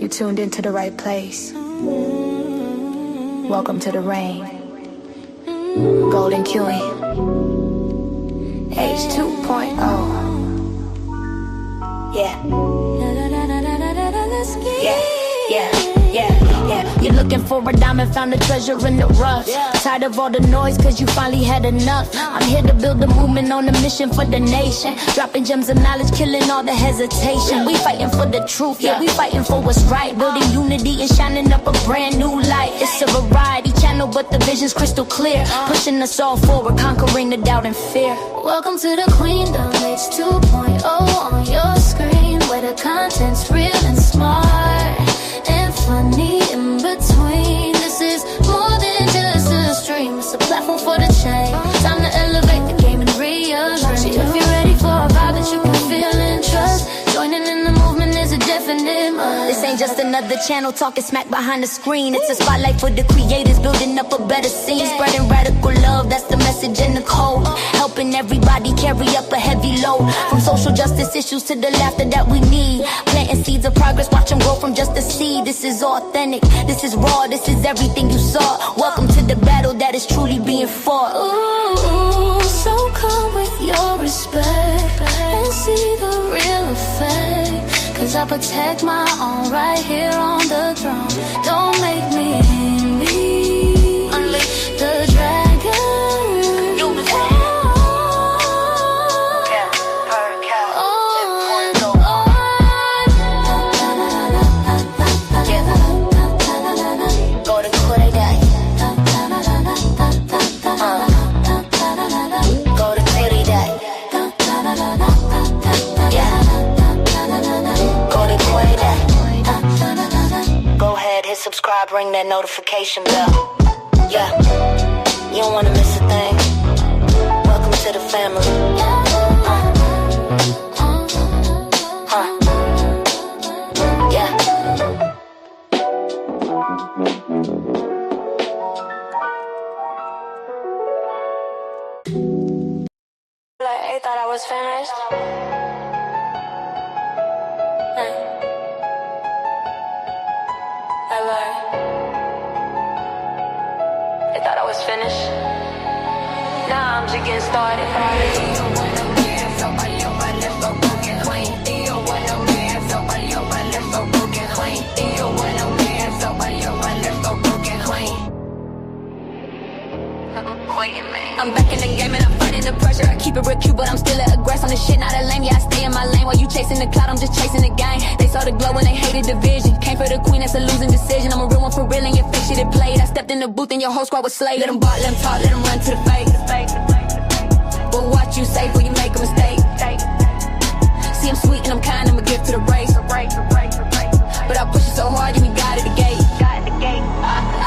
You tuned into the right place. Welcome to the rain. Golden Queuing. H2.0. Yeah. Yeah. You're looking for a diamond, found a treasure in the rough. Tired of all the noise, cause you finally had enough. I'm here to build a movement on a mission for the nation. Dropping gems of knowledge, killing all the hesitation. We fighting for the truth, yeah, we fighting for what's right. Building unity and shining up a brand new light. It's a variety channel, but the vision's crystal clear. Pushing us all forward, conquering the doubt and fear. Welcome to the Queendom, H2.0 on your screen, where the content's real and smart and funny in between. This is more than just a stream, it's a platform for the change. Time to elevate the game and rearrange. If you're ready for a vibe that you can feel and trust, joining in the movement is a definite must. This ain't just another channel talking smack behind the screen. It's a spotlight for the creators, building up a better scene. Spreading radical love, that's the message in the code. Helping everybody carry up a heavy load. From social justice issues to the laughter that we need. Planting seeds of progress, watch them grow from just a seed. This is authentic, this is raw, this is everything you saw. Welcome to the battle that is truly being fought. Ooh, so come with your respect and see the real effect. Cause I protect my own right here on the throne. Don't make me envy. Unleash the dragon. Subscribe, ring that notification bell. Yeah, you don't wanna miss a thing. Welcome to the family. Yeah. Like, I thought I was finished. I thought I was finished. Now I'm just getting started. I'm back in the game and I'm fighting the pressure. I keep it real cute, but I'm still an aggressor on this shit, not a lame. Yeah, I stay in my lane while you chasing the cloud. I'm just chasing the game. They saw the glow and they hated the vision. Came for the queen, that's a losing decision. I'm a real one for real and your fake shit it played. I stepped in the booth and your whole squad was slayed. Let them bark, let them talk, let them run to the face. But what you say before you make a mistake. See, I'm sweet and I'm kind, I'm a gift to the race. But I push it so hard, you ain't got it the gate.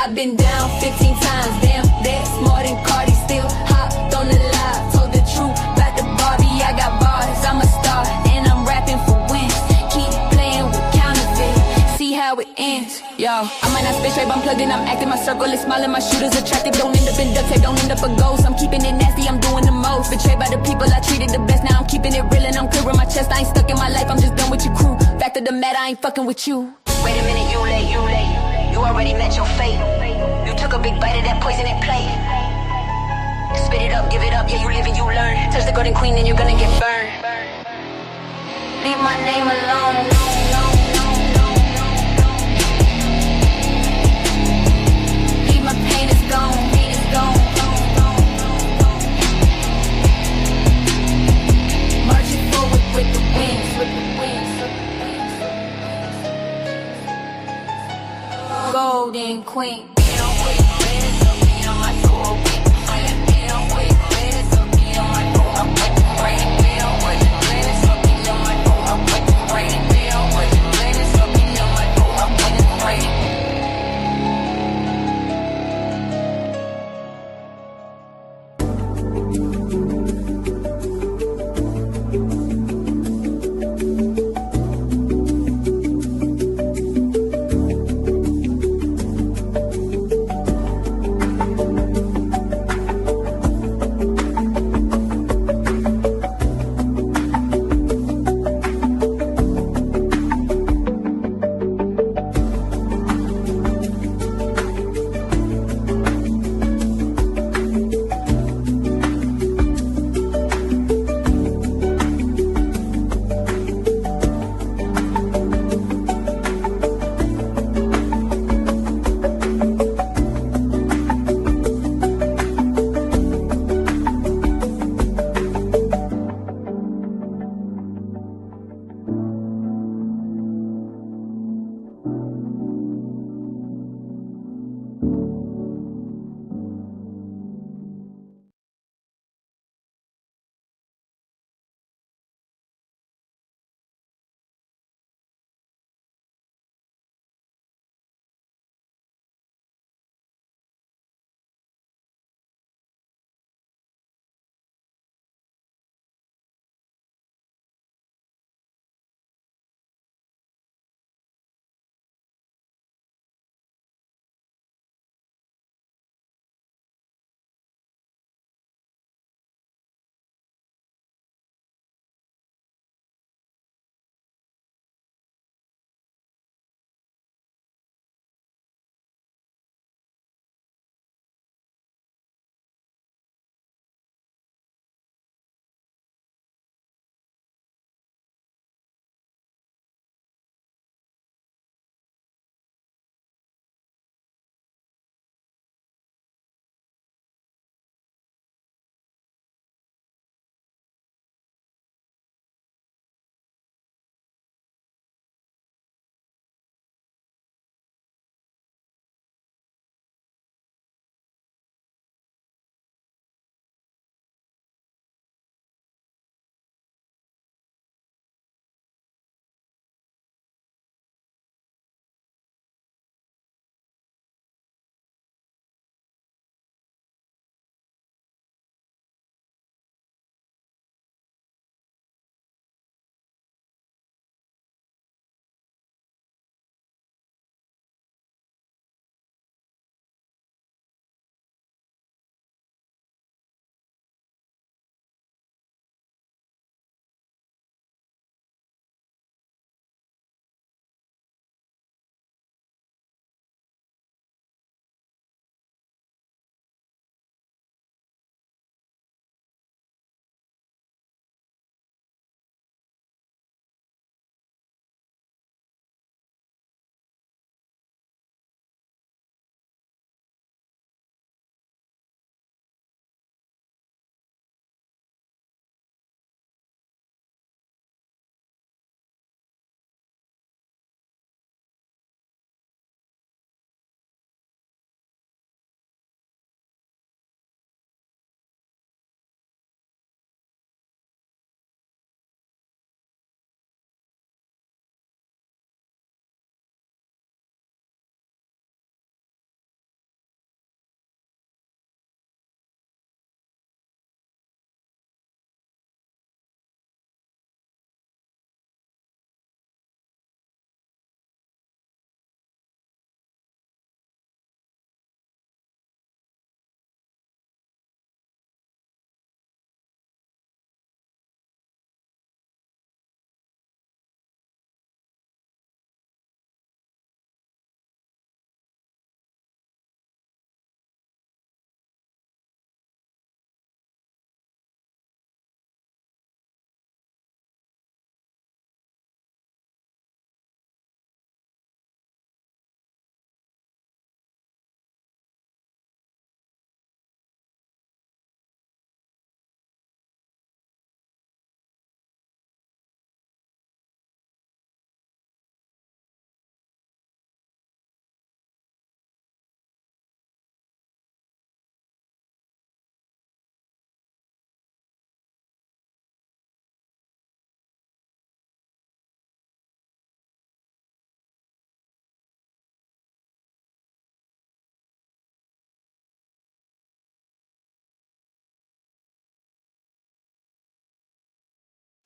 I've been down 15 times, damn, that's more than Cardi. Still hopped on the live, told the truth about the Barbie. I got bars, I'm a star, and I'm rapping for wins. Keep playing with counterfeit, see how it ends. Yo, I might not spit straight, but I'm plugged in, I'm acting. My circle is smiling, my shooters attractive. Don't end up in duct tape, don't end up a ghost. I'm keeping it nasty, I'm doing the most. Betrayed by the people I treated the best. Now I'm keeping it real and I'm clear with my chest. I ain't stuck in my life, I'm just done with your crew. Fact of the matter, I ain't fucking with you. Wait a minute, you late. You already met your fate. You took a big bite of that poison and plate. Spit it up, give it up, yeah, you live and you learn. Touch the golden queen and you're gonna get burned. Leave my name alone. Leave my pain is gone, Marching forward with the winds, Golden queen.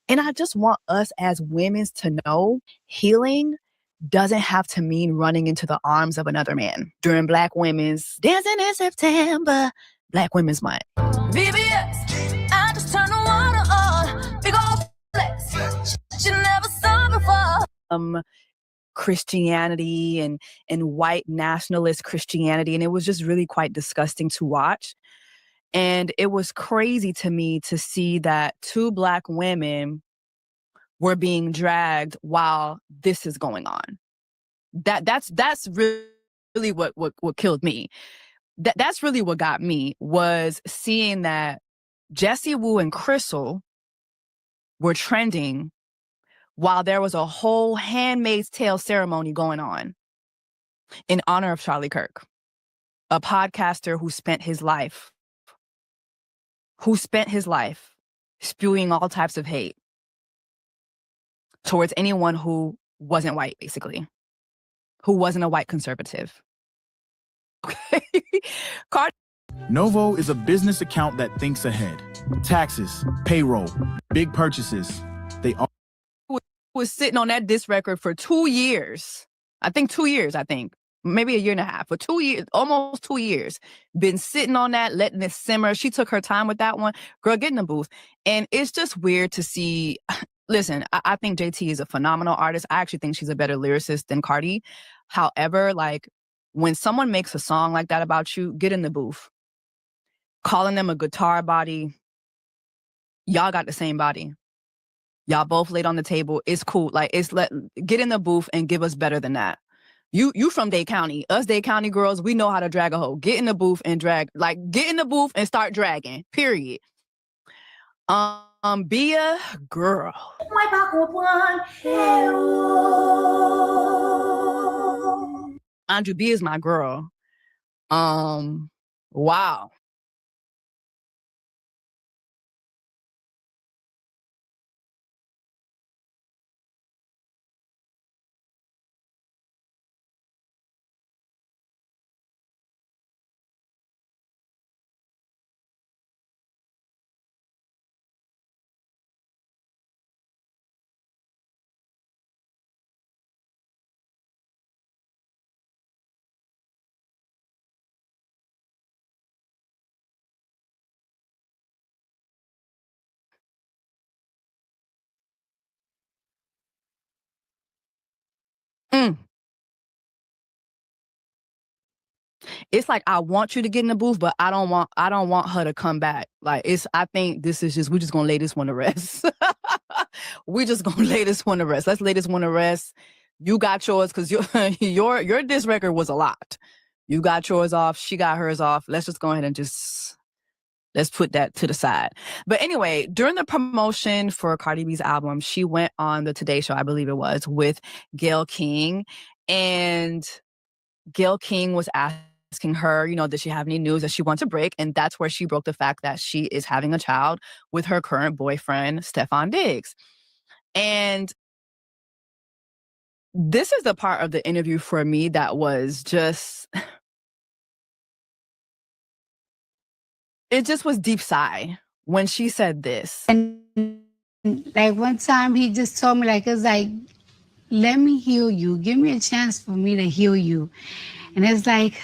And I just want us as women to know healing doesn't have to mean running into the arms of another man. During Black Women's Dancing in September, Black Women's Month. VBS, I just turned the water on. Big old flex. You never saw before. Christianity and white nationalist Christianity. And it was just really quite disgusting to watch. And it was crazy to me to see that 2 Black women were being dragged while this is going on. That's really what killed me. That's really what got me, was seeing that Jessie Woo and Crystal were trending while there was a whole Handmaid's Tale ceremony going on in honor of Charlie Kirk, a podcaster who spent his life spewing all types of hate towards anyone who wasn't white, basically, who wasn't a white conservative. Okay. Novo is a business account that thinks ahead. Taxes, payroll, big purchases. They all was sitting on that disc record for 2 years. I think 2 years, maybe a year and a half, for 2 years, almost 2 years, been sitting on that, letting it simmer. She took her time with that one. Girl, get in the booth. And it's just weird to see. Listen, I think JT is a phenomenal artist. I actually think she's a better lyricist than Cardi. However, like, when someone makes a song like that about you, get in the booth. Calling them a guitar body, y'all got the same body. Y'all both laid on the table. It's cool. Like, get in the booth and give us better than that. You from Dade County. Us Dade County girls, we know how to drag a hoe. Get in the booth and drag. Like, get in the booth and start dragging. Period. Be a girl. Andrew B is my girl. Wow. It's like, I want you to get in the booth, but I don't want her to come back. Like, I think we're just gonna lay this one to rest. We just gonna lay this one to rest. Let's lay this one to rest. You got yours, because your disc record was a lot. You got yours off. She got hers off. Let's just go ahead and let's put that to the side. But anyway, during the promotion for Cardi B's album, she went on the Today Show, I believe it was, with Gayle King. And Gayle King was asking her, does she have any news that she wants to break? And that's where she broke the fact that she is having a child with her current boyfriend, Stefon Diggs. And this is the part of the interview for me that was just, it just was deep sigh when she said this. And like one time he just told me, like, it's like, let me heal you. Give me a chance for me to heal you. And it's like,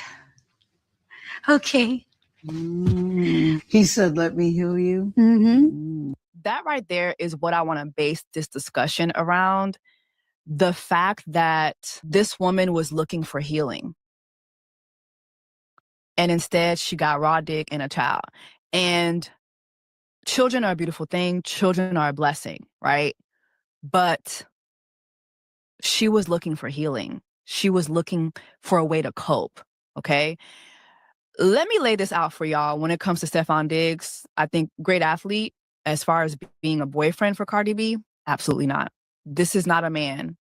okay. He said, let me heal you. That right there is what I want to base this discussion around. The fact that this woman was looking for healing. And instead she got raw dick and a child. And children are a beautiful thing. Children are a blessing, right? But she was looking for healing. She was looking for a way to cope, okay? Let me lay this out for y'all. When it comes to Stefon Diggs, I think great athlete. As far as being a boyfriend for Cardi B, absolutely not. This is not a man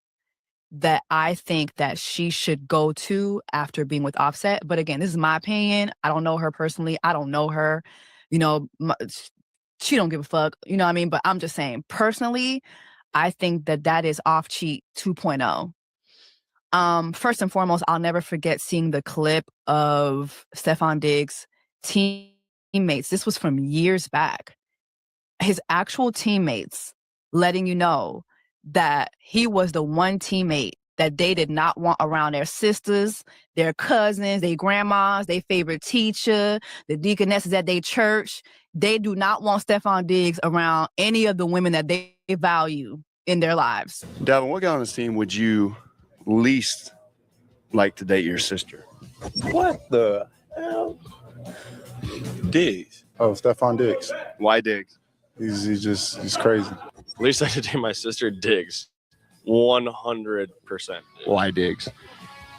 that I think that she should go to after being with Offset. But again, this is my opinion. I don't know her personally. I don't know her. She don't give a fuck. You know what I mean? But I'm just saying, personally, I think that is off cheat 2.0. First and foremost, I'll never forget seeing the clip of Stefon Diggs' teammates. This was from years back. His actual teammates letting you know that he was the one teammate that they did not want around their sisters, their cousins, their grandmas, their favorite teacher, the deaconesses at their church. They do not want Stefon Diggs around any of the women that they value in their lives. Davin, what guy on the team would you least like to date your sister? What the hell? Diggs. Oh, Stefon Diggs. Why Diggs? He's crazy. Least I could date my sister, Diggs. 100%. Why Diggs?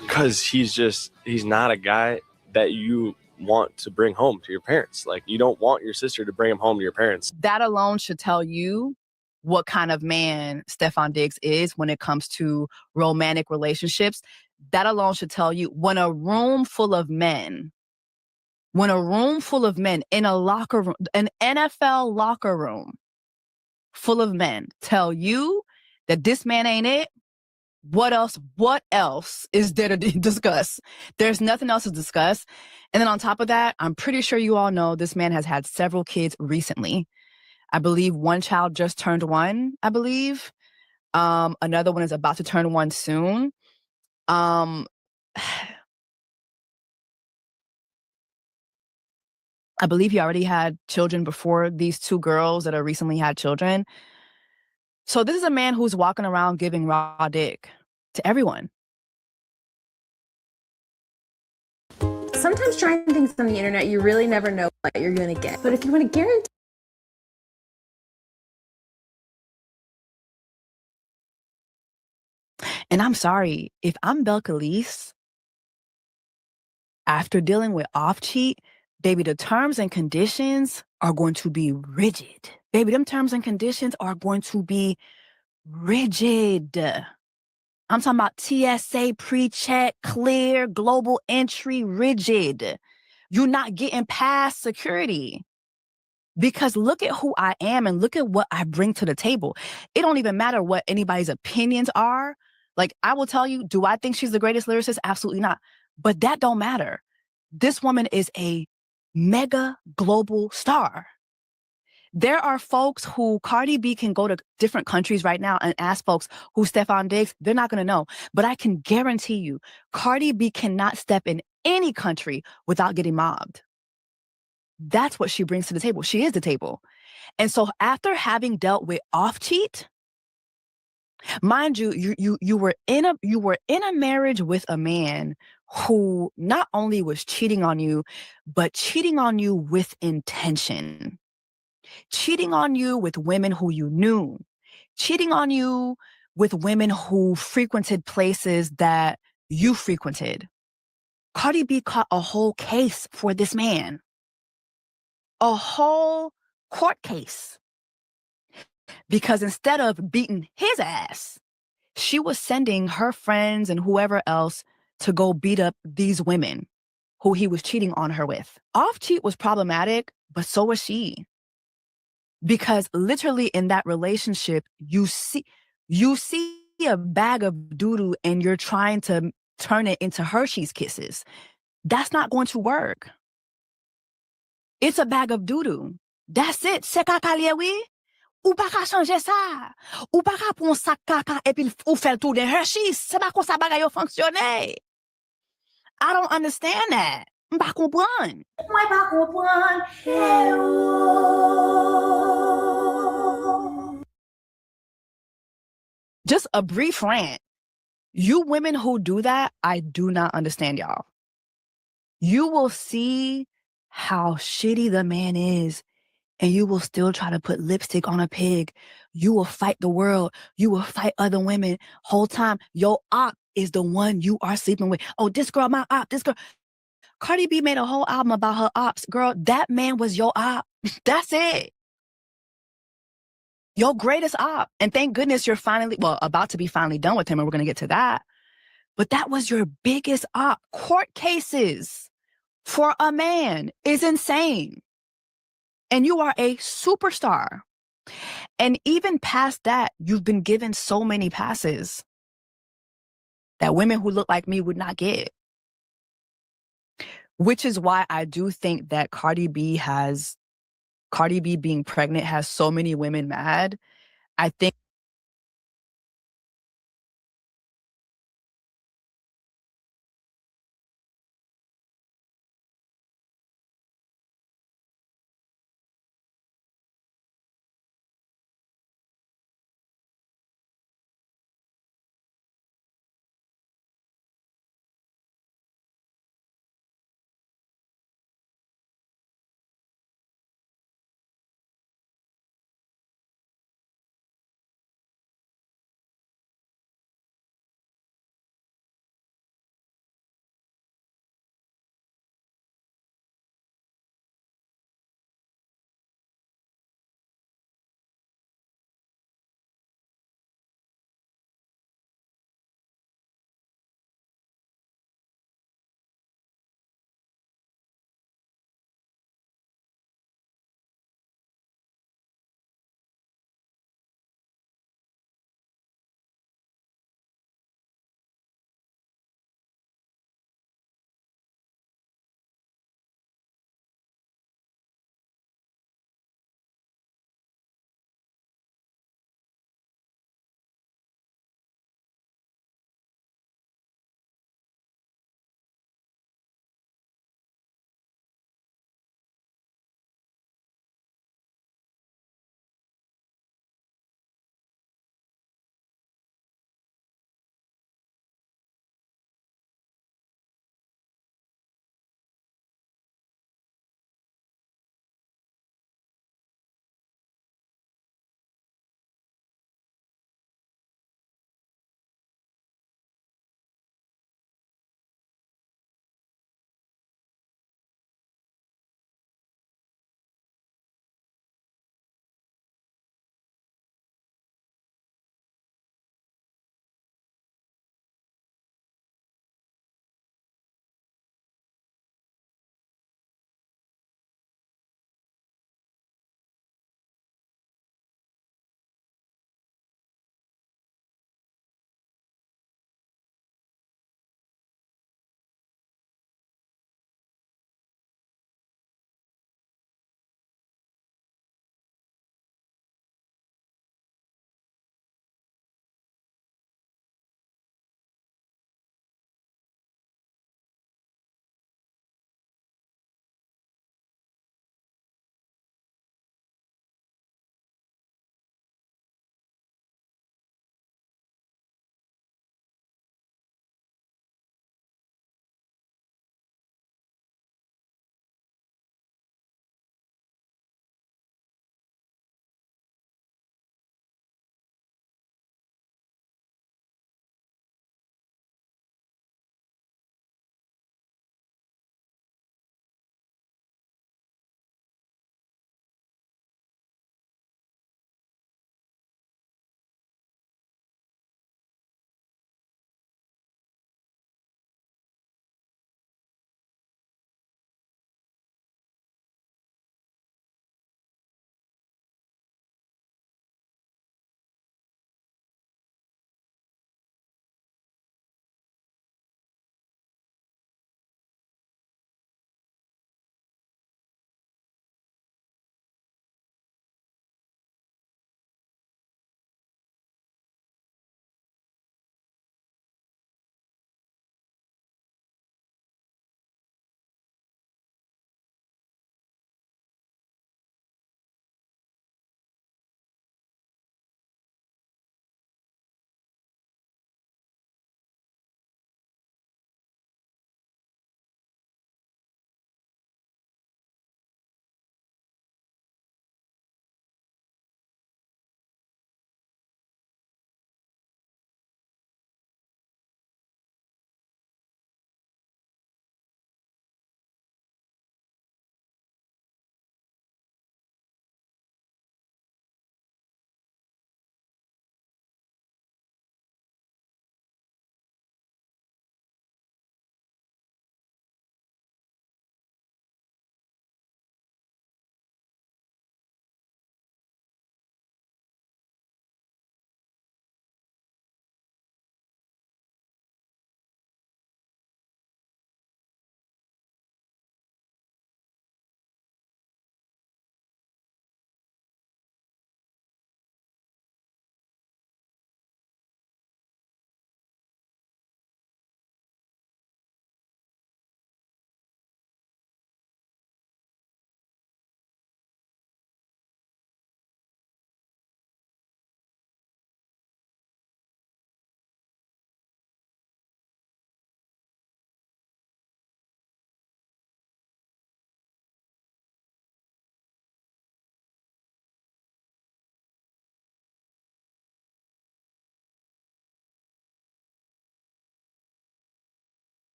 Because he's not a guy that you want to bring home to your parents. Like, you don't want your sister to bring him home to your parents. That alone should tell you what kind of man Stefon Diggs is when it comes to romantic relationships. That alone should tell you when a room full of men in a locker room, an NFL locker room full of men tell you that this man ain't it, what else is there to discuss? There's nothing else to discuss. And then on top of that, I'm pretty sure you all know this man has had several kids recently. I believe one child just turned 1, I believe. Another one is about to turn 1 soon. I believe he already had children before these 2 girls that are recently had children. So this is a man who's walking around giving raw dick to everyone. Sometimes trying things on the internet, you really never know what you're going to get. But if you want to guarantee And I'm sorry, if I'm Belcalis, after dealing with off-cheat, baby, the terms and conditions are going to be rigid. Baby, them terms and conditions are going to be rigid. I'm talking about TSA, pre-check, clear, global entry, rigid. You're not getting past security. Because look at who I am and look at what I bring to the table. It don't even matter what anybody's opinions are. Like, I will tell you, do I think she's the greatest lyricist? Absolutely not. But that don't matter. This woman is a mega global star. There are folks who Cardi B can go to different countries right now and ask folks who's Stefon Diggs. They're not going to know. But I can guarantee you, Cardi B cannot step in any country without getting mobbed. That's what she brings to the table. She is the table. And so after having dealt with off-cheat, mind you, you were in a marriage with a man who not only was cheating on you, but cheating on you with intention. Cheating on you with women who you knew. Cheating on you with women who frequented places that you frequented. Cardi B caught a whole case for this man. A whole court case. Because instead of beating his ass, she was sending her friends and whoever else to go beat up these women who he was cheating on her with. Off-cheat was problematic, but so was she. Because literally in that relationship, you see a bag of doo-doo and you're trying to turn it into Hershey's Kisses. That's not going to work. It's a bag of doo-doo. That's it. Se kaka liye oui? Ou pa ka chanje sa? Ou pa ka pon sak kaka et puis ou fel tout de Hershey's? Se pa kon sa bagay yo fonksyone. I don't understand that. M'pa kompran. Mwen pa kompran. Just a brief rant. You women who do that, I do not understand y'all. You will see how shitty the man is, and you will still try to put lipstick on a pig. You will fight the world. You will fight other women. Whole time, your op is the one you are sleeping with. Oh, this girl, my op, this girl. Cardi B made a whole album about her ops. Girl, that man was your op. That's it. Your greatest op. And thank goodness you're about to be finally done with him, and we're going to get to that. But that was your biggest op. Court cases for a man is insane. And you are a superstar. And even past that, you've been given so many passes that women who look like me would not get. Which is why I do think that Cardi B being pregnant has so many women mad. I think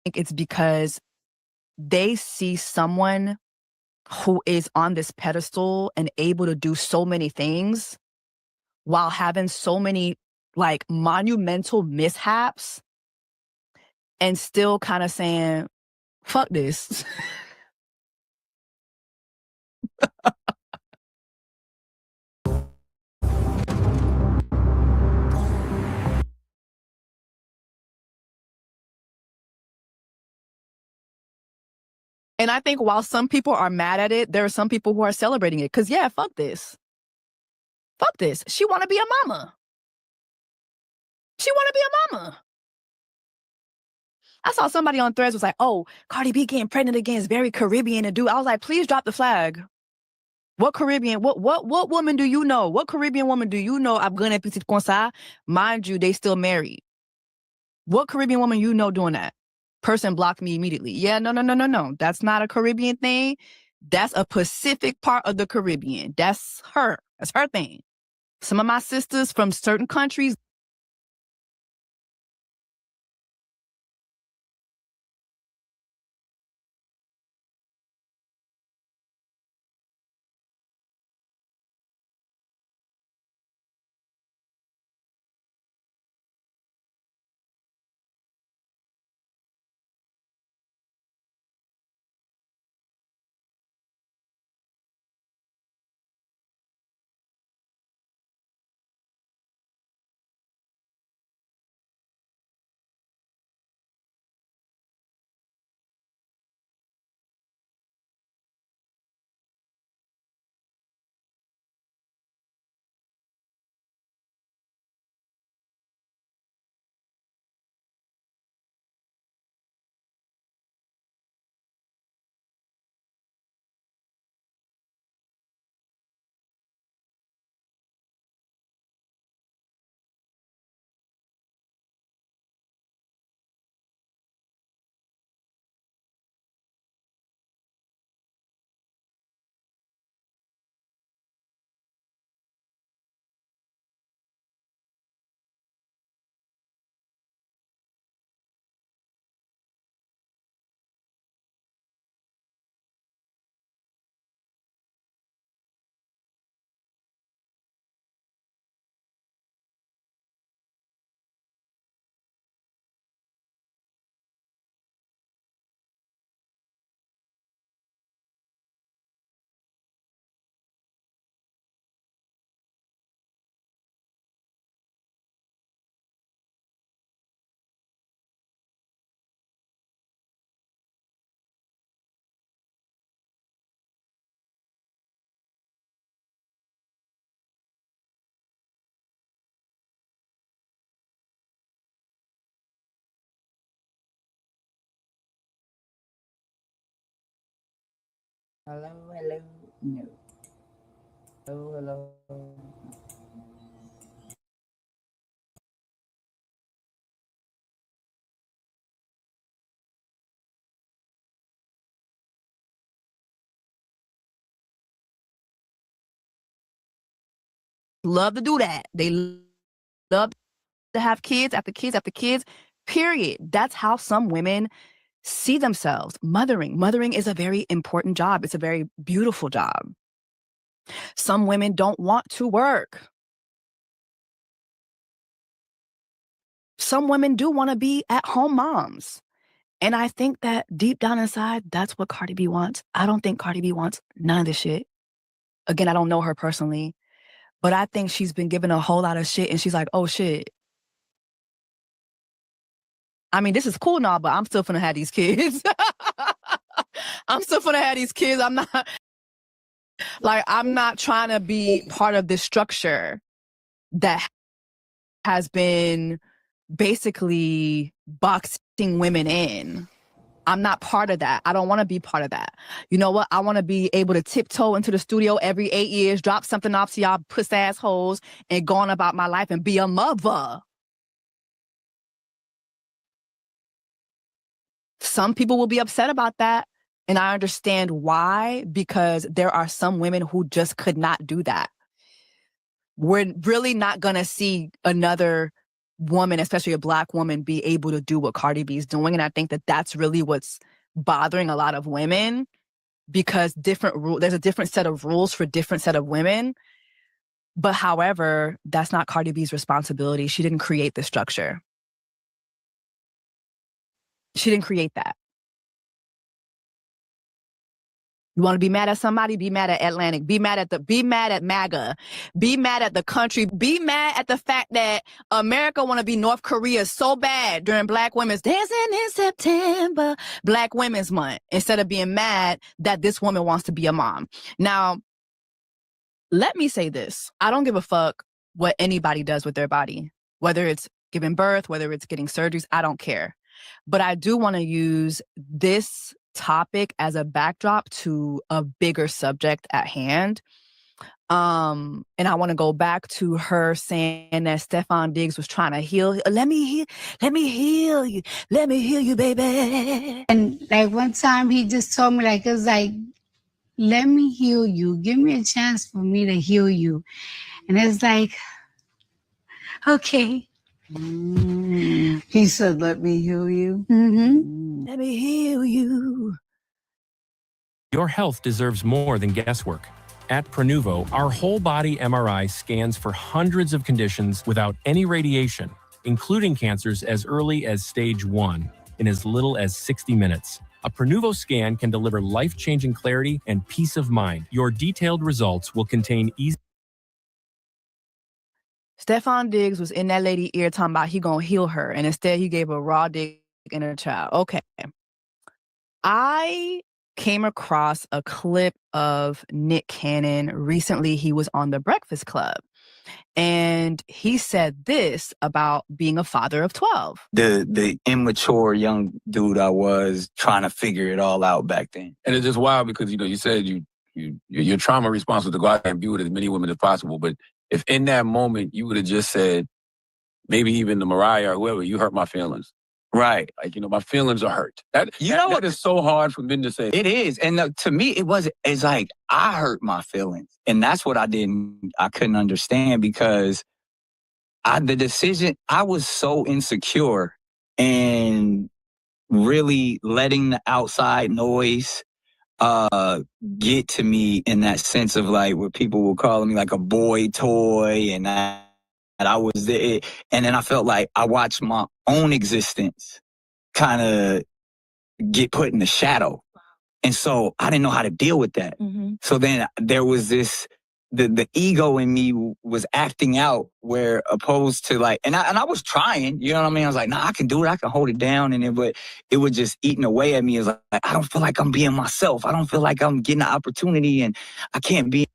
think it's because they see someone who is on this pedestal and able to do so many things while having so many like monumental mishaps and still kind of saying, fuck this. And I think while some people are mad at it, there are some people who are celebrating it. Because, yeah, fuck this. Fuck this. She want to be a mama. She want to be a mama. I saw somebody on Threads was like, oh, Cardi B getting pregnant again is very Caribbean to do. I was like, please drop the flag. What Caribbean, what woman do you know? What Caribbean woman do you know? I'm gonna petit comme ça. Mind you, they still married. What Caribbean woman you know doing that? Person blocked me immediately. Yeah, no. That's not a Caribbean thing. That's a Pacific part of the Caribbean. That's her. That's her thing. Some of my sisters from certain countries. Hello. No. Hello. Love to do that. They love to have kids after kids after kids, period. That's how some women see themselves. Mothering is a very important job. It's a very beautiful job. Some women don't want to work. Some women do want to be at-home moms. And I think that deep down inside, that's what Cardi B wants. I don't think Cardi B wants none of this shit. Again, I don't know her personally, but I think she's been given a whole lot of shit and she's like, oh shit. I mean, this is cool now, but I'm still finna have these kids. I'm still finna have these kids. I'm not trying to be part of this structure that has been basically boxing women in. I'm not part of that. I don't want to be part of that. You know what? I want to be able to tiptoe into the studio every 8 years, drop something off to y'all puss assholes and go on about my life and be a mother. Some people will be upset about that. And I understand why, because there are some women who just could not do that. We're really not going to see another woman, especially a Black woman, be able to do what Cardi B is doing. And I think that that's really what's bothering a lot of women, because there's a different set of rules for different set of women. But however, that's not Cardi B's responsibility. She didn't create the structure. She didn't create that. You want to be mad at somebody? Be mad at Atlantic. Be mad at MAGA. Be mad at the country. Be mad at the fact that America want to be North Korea so bad during Black Women's Dancing in September, Black Women's Month, instead of being mad that this woman wants to be a mom. Now, let me say this. I don't give a fuck what anybody does with their body, whether it's giving birth, whether it's getting surgeries, I don't care. But I do want to use this topic as a backdrop to a bigger subject at hand. And I want to go back to her saying that Stefon Diggs was trying to heal. Let me heal you. Let me heal you, baby. And like one time he just told me, like, it's like, let me heal you. Give me a chance for me to heal you. And it's like, okay. He said, let me heal you. Let me heal you. Your health deserves more than guesswork. At Prenuvo, our whole body MRI scans for hundreds of conditions without any radiation, including cancers as early as stage 1 in as little as 60 minutes. A Prenuvo scan can deliver life-changing clarity and peace of mind. Your detailed results will contain easy. Stefon Diggs was in that lady ear talking about he gonna heal her, and instead he gave a raw dick in her child. Okay. I came across a clip of Nick Cannon recently. He was on The Breakfast Club, and he said this about being a father of 12. The immature young dude I was, trying to figure it all out back then. And it's just wild because, you said your trauma response was to go out there and be with as many women as possible. But if in that moment you would have just said, maybe even to Mariah or whoever, you hurt my feelings. Right. Like, my feelings are hurt. That is so hard for men to say. It is. And to me, it's like, I hurt my feelings. And that's what I couldn't understand, because the decision, I was so insecure and really letting the outside noise get to me in that sense of like where people were calling me like a boy toy, and I was there. And then I felt like I watched my own existence kind of get put in the shadow. And so I didn't know how to deal with that. Mm-hmm. So then there was this, the ego in me was acting out, where opposed to like, and I was trying, you know what I mean? I was like, nah, I can do it. I can hold it down. But it was just eating away at me. It's like, I don't feel like I'm being myself. I don't feel like I'm getting the opportunity, and I can't be.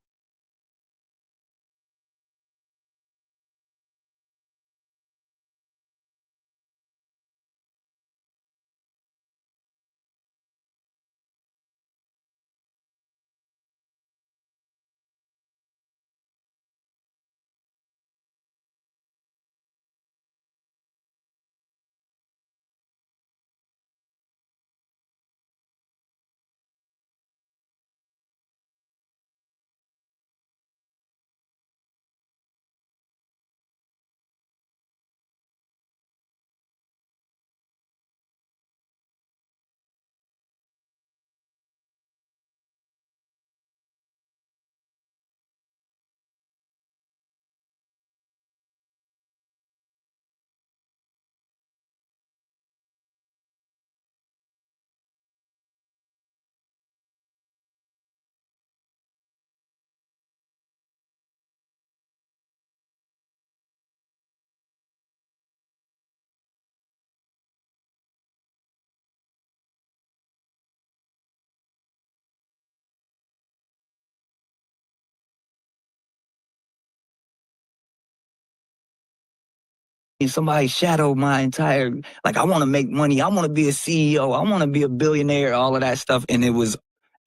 Somebody shadowed my entire, like, I want to make money. I want to be a CEO. I want to be a billionaire, all of that stuff. And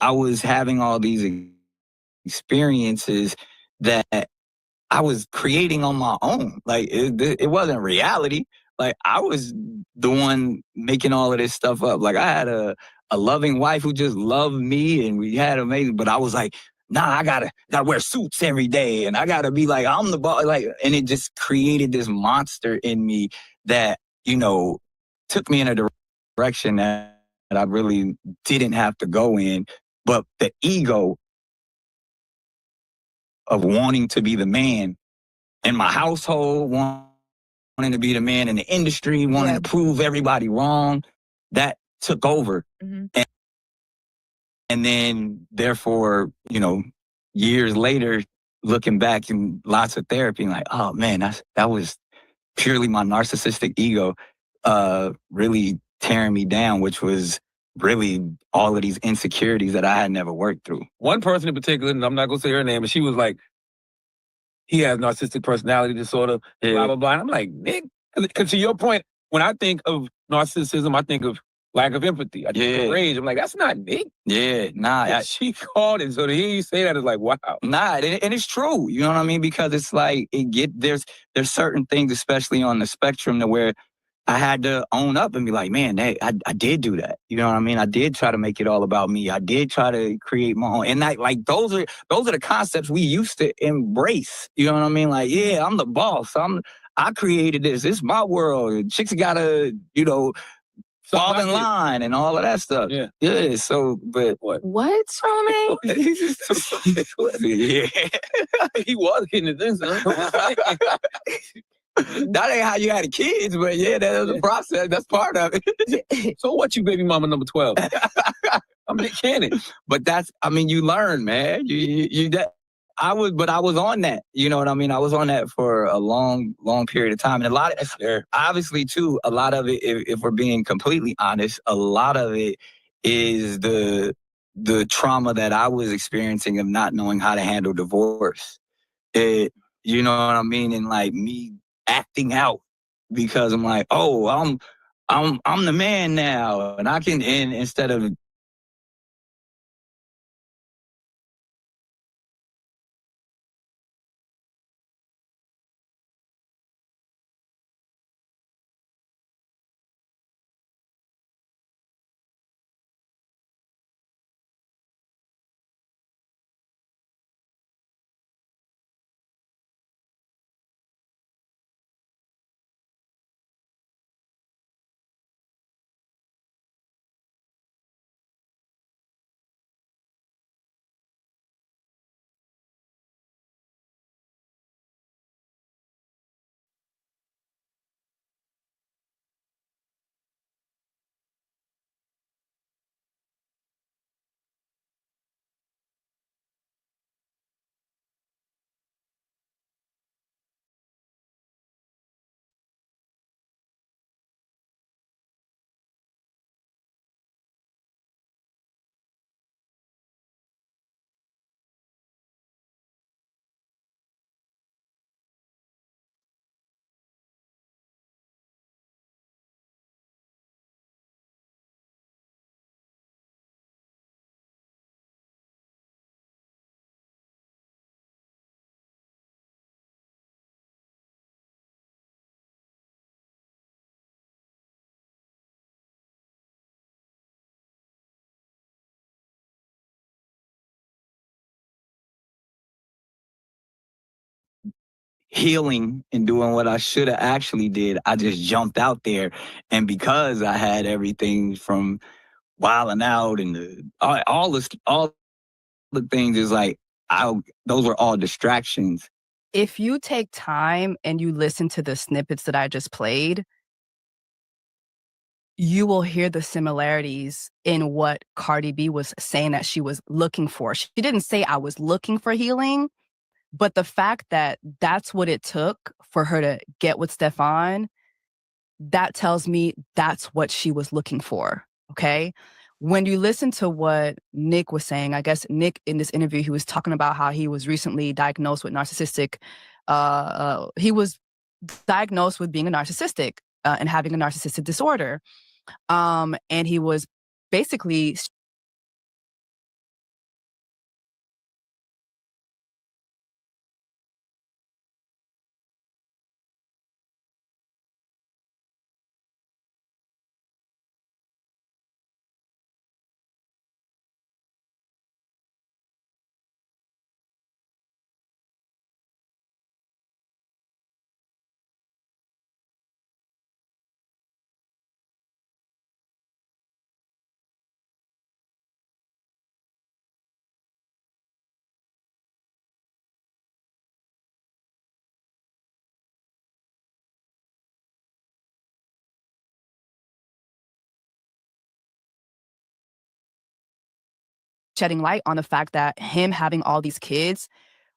I was having all these experiences that I was creating on my own. Like, it wasn't reality. Like, I was the one making all of this stuff up. Like, I had a loving wife who just loved me, and we had amazing, but I was like, nah, I gotta wear suits every day, and I gotta be like, I'm the boss. Like, and it just created this monster in me that, took me in a direction that I really didn't have to go in. But the ego of wanting to be the man in my household, wanting to be the man in the industry, wanting to prove everybody wrong, that took over. And then, therefore, years later, looking back in lots of therapy, like, oh man, that was purely my narcissistic ego really tearing me down, which was really all of these insecurities that I had never worked through. One person in particular, and I'm not gonna say her name, but she was like, he has narcissistic personality disorder, blah, blah, blah. And I'm like, Nick, because to your point, when I think of narcissism, I think of lack of empathy. I think of rage. I'm like, that's not Nick. Yeah, nah. She called it. So to hear you say that is like, wow. Nah, and it's true. You know what I mean? Because it's like, there's certain things, especially on the spectrum, to where I had to own up and be like, man, hey, I did do that. You know what I mean? I did try to make it all about me. I did try to create my own. And those are the concepts we used to embrace. You know what I mean? Like, yeah, I'm the boss. I created this. It's my world. Chicks gotta, fall in line and all of that stuff. Yeah. Yeah. So, but What, Romy? Yeah. He was getting it this time. That ain't how you had kids, but yeah, that was a process. That's part of it. So what, you baby mama number 12? I'm Nick Cannon. But you learn, man. I was on that. You know what I mean? I was on that for a long, long period of time. And a lot of, obviously too, a lot of it, if we're being completely honest, a lot of it is the trauma that I was experiencing of not knowing how to handle divorce. You know what I mean? And like me acting out because I'm like, oh, I'm the man now, and I can, and instead of healing and doing what I should have actually did, I just jumped out there. And because I had everything from wilding out and all the things, is like, those were all distractions. If you take time and you listen to the snippets that I just played, you will hear the similarities in what Cardi B was saying that she was looking for. She didn't say I was looking for healing, but the fact that that's what it took for her to get with Stefon, that tells me that's what she was looking for, okay? When you listen to what Nick was saying, I guess Nick, in this interview, he was talking about how he was recently diagnosed with narcissistic, he was diagnosed with being a narcissistic and having a narcissistic disorder. And he was basically shedding light on the fact that him having all these kids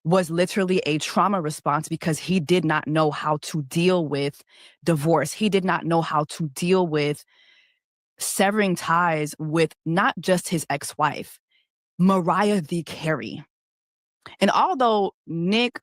was literally a trauma response because he did not know how to deal with divorce. He did not know how to deal with severing ties with not just his ex-wife, Mariah the Carey. And although Nick